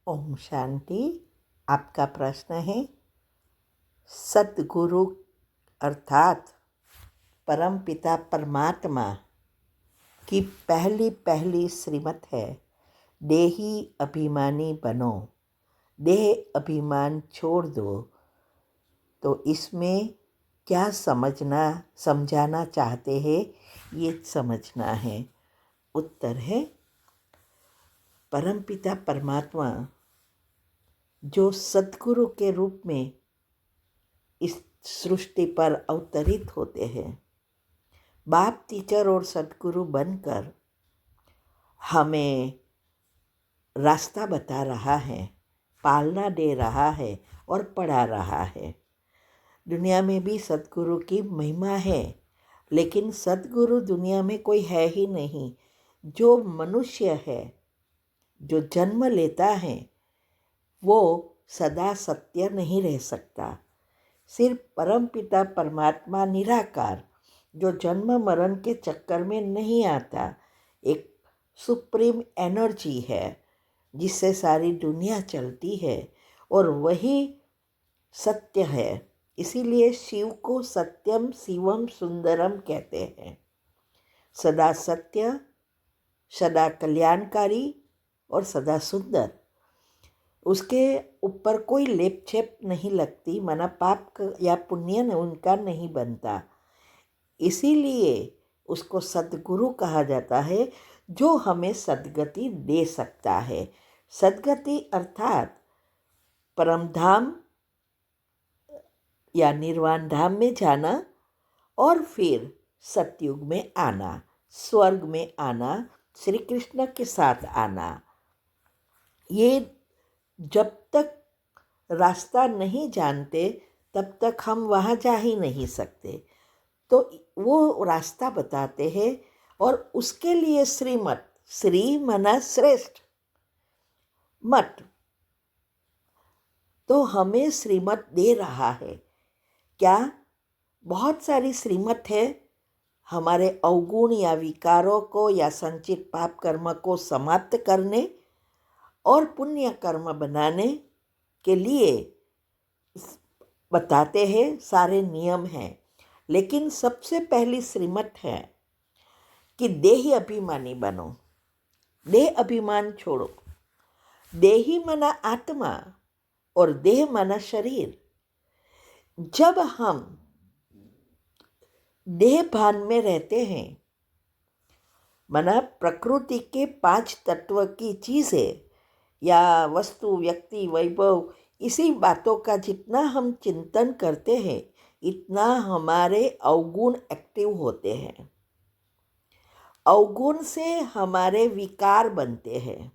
ओम शांति। आपका प्रश्न है, सद्गुरु अर्थात परमपिता परमात्मा की पहली पहली श्रीमत है, देही अभिमानी बनो, देह अभिमान छोड़ दो। तो इसमें क्या समझाना चाहते हैं, ये समझना है। उत्तर है, परमपिता परमात्मा जो सद्गुरु के रूप में इस सृष्टि पर अवतरित होते हैं, बाप टीचर और सद्गुरु बनकर हमें रास्ता बता रहा है, पालना दे रहा है और पढ़ा रहा है। दुनिया में भी सद्गुरु की महिमा है, लेकिन सद्गुरु दुनिया में कोई है ही नहीं। जो मनुष्य है, जो जन्म लेता है, वो सदा सत्य नहीं रह सकता। सिर्फ परमपिता परमात्मा निराकार, जो जन्म मरण के चक्कर में नहीं आता, एक सुप्रीम एनर्जी है जिससे सारी दुनिया चलती है, और वही सत्य है। इसीलिए शिव को सत्यम शिवम सुंदरम कहते हैं। सदा सत्य, सदा कल्याणकारी और सदा सुंदर। उसके ऊपर कोई लेप छेप नहीं लगती, माना पाप या पुण्य उनका नहीं बनता। इसीलिए उसको सद्गुरु कहा जाता है, जो हमें सद्गति दे सकता है। सद्गति अर्थात परमधाम या निर्वाण धाम में जाना और फिर सतयुग में आना, स्वर्ग में आना, श्री कृष्ण के साथ आना। ये जब तक रास्ता नहीं जानते तब तक हम वहाँ जा ही नहीं सकते। तो वो रास्ता बताते हैं, और उसके लिए श्रीमत, श्री मना श्रेष्ठ, मत, तो हमें श्रीमत दे रहा है। क्या? बहुत सारी श्रीमत है हमारे अवगुण या विकारों को या संचित पाप कर्म को समाप्त करने और पुण्य कर्म बनाने के लिए बताते हैं, सारे नियम हैं। लेकिन सबसे पहली श्रीमत है कि देही अभिमानी बनो, देह अभिमान छोड़ो। देही मना आत्मा और देह मना शरीर। जब हम देह भान में रहते हैं, मना प्रकृति के 5 तत्व की चीज़ें या वस्तु, व्यक्ति, वैभव, इसी बातों का जितना हम चिंतन करते हैं, इतना हमारे अवगुण एक्टिव होते हैं। अवगुण से हमारे विकार बनते हैं,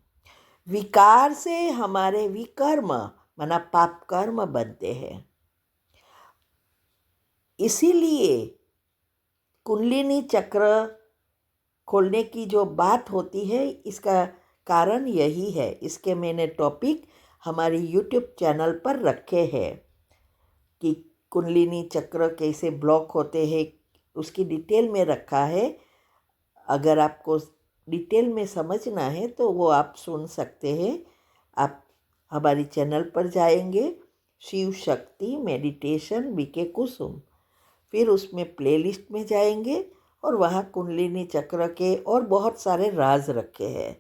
विकार से हमारे विकर्म माना पाप कर्म बनते हैं। इसीलिए कुंडलिनी चक्र खोलने की जो बात होती है, इसका कारण यही है। इसके मैंने टॉपिक हमारी यूट्यूब चैनल पर रखे हैं कि कुंडलिनी चक्र कैसे ब्लॉक होते हैं, उसकी डिटेल में रखा है। अगर आपको डिटेल में समझना है तो वो आप सुन सकते हैं। आप हमारी चैनल पर जाएंगे, शिव शक्ति मेडिटेशन बीके कुसुम, फिर उसमें प्लेलिस्ट में जाएंगे और वहाँ कुंडलिनी चक्र के और बहुत सारे राज रखे हैं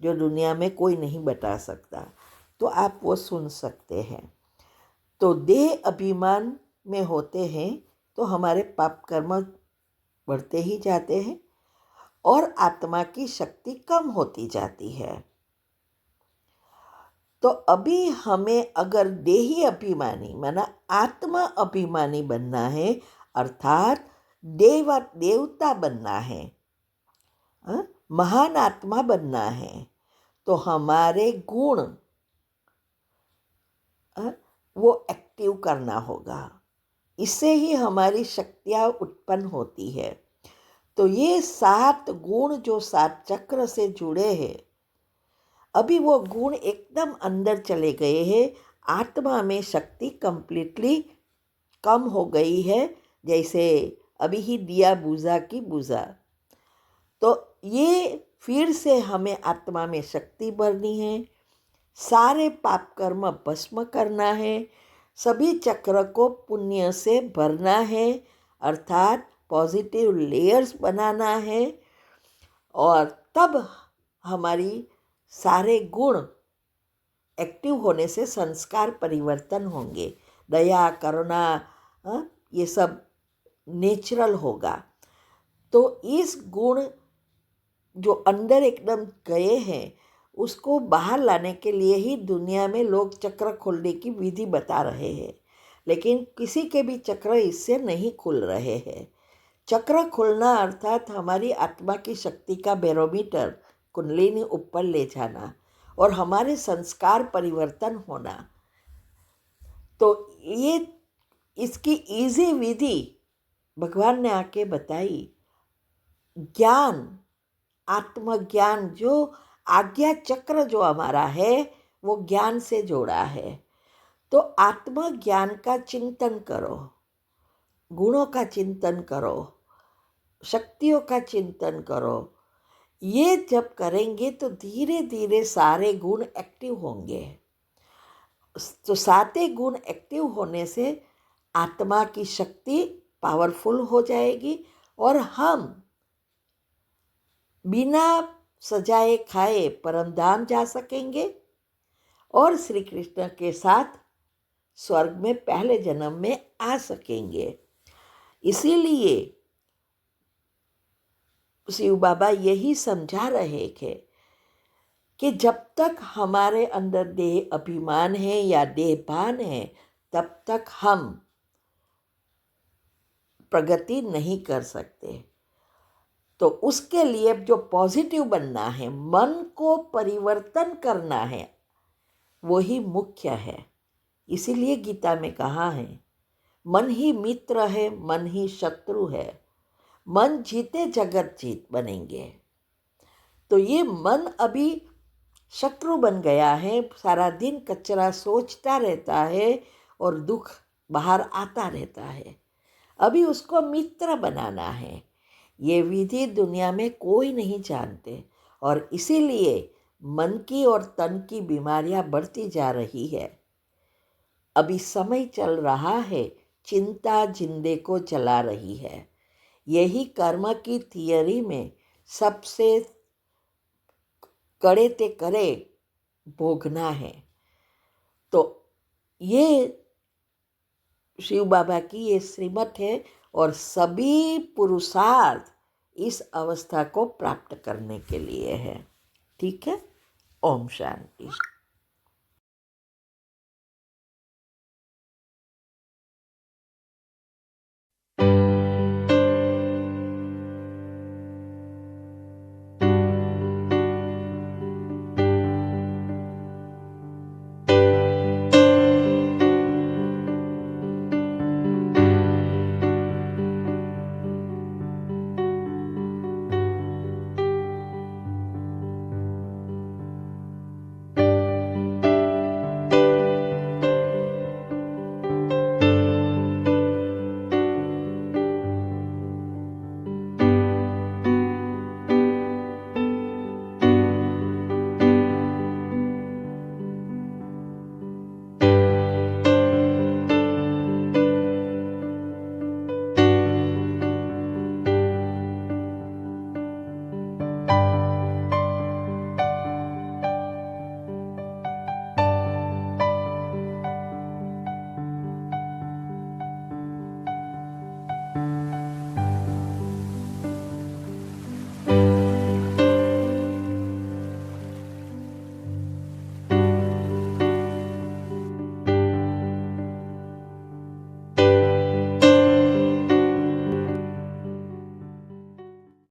जो दुनिया में कोई नहीं बता सकता, तो आप वो सुन सकते हैं। तो देह अभिमान में होते हैं तो हमारे पाप कर्म बढ़ते ही जाते हैं और आत्मा की शक्ति कम होती जाती है। तो अभी हमें अगर देही अभिमानी माना आत्मा अभिमानी बनना है, अर्थात देवता बनना है, महान आत्मा बनना है, तो हमारे गुण वो एक्टिव करना होगा। इससे ही हमारी शक्तियाँ उत्पन्न होती है। तो ये 7 गुण जो 7 चक्र से जुड़े हैं, अभी वो गुण एकदम अंदर चले गए हैं। आत्मा में शक्ति कंप्लीटली कम हो गई है, जैसे अभी ही दिया बुझा की बुझा। तो ये फिर से हमें आत्मा में शक्ति भरनी है, सारे पाप कर्म भस्म करना है, सभी चक्र को पुण्य से भरना है, अर्थात पॉजिटिव लेयर्स बनाना है, और तब हमारी सारे गुण एक्टिव होने से संस्कार परिवर्तन होंगे। दया, करुणा, ये सब नेचुरल होगा। तो इस गुण जो अंदर एकदम गए हैं उसको बाहर लाने के लिए ही दुनिया में लोग चक्र खोलने की विधि बता रहे हैं, लेकिन किसी के भी चक्र इससे नहीं खुल रहे हैं। चक्र खुलना अर्थात हमारी आत्मा की शक्ति का बैरोमीटर कुंडलिनी ऊपर ले जाना और हमारे संस्कार परिवर्तन होना। तो ये इसकी इजी विधि भगवान ने आके बताई। ज्ञान, आत्मज्ञान, जो आज्ञा चक्र जो हमारा है वो ज्ञान से जोड़ा है। तो आत्मज्ञान का चिंतन करो, गुणों का चिंतन करो, शक्तियों का चिंतन करो। ये जब करेंगे तो धीरे धीरे सारे गुण एक्टिव होंगे। तो सारे गुण एक्टिव होने से आत्मा की शक्ति पावरफुल हो जाएगी और हम बिना सजाए खाए परमधाम जा सकेंगे और श्री कृष्ण के साथ स्वर्ग में पहले जन्म में आ सकेंगे। इसीलिए शिव बाबा यही समझा रहे थे कि जब तक हमारे अंदर देह अभिमान है या देहभान है तब तक हम प्रगति नहीं कर सकते। तो उसके लिए जो पॉजिटिव बनना है, मन को परिवर्तन करना है, वही मुख्य है। इसीलिए गीता में कहा है, मन ही मित्र है, मन ही शत्रु है, मन जीते जगत जीत बनेंगे। तो ये मन अभी शत्रु बन गया है, सारा दिन कचरा सोचता रहता है और दुख बाहर आता रहता है। अभी उसको मित्र बनाना है। ये विधि दुनिया में कोई नहीं जानते और इसीलिए मन की और तन की बीमारियां बढ़ती जा रही है। अभी समय चल रहा है, चिंता जिंदे को जला रही है। यही कर्म की थियरी में सबसे कड़े ते करे भोगना है। तो ये शिव बाबा की ये श्रीमत है और सभी पुरुषार्थ इस अवस्था को प्राप्त करने के लिए है। ठीक है। ओम शांति।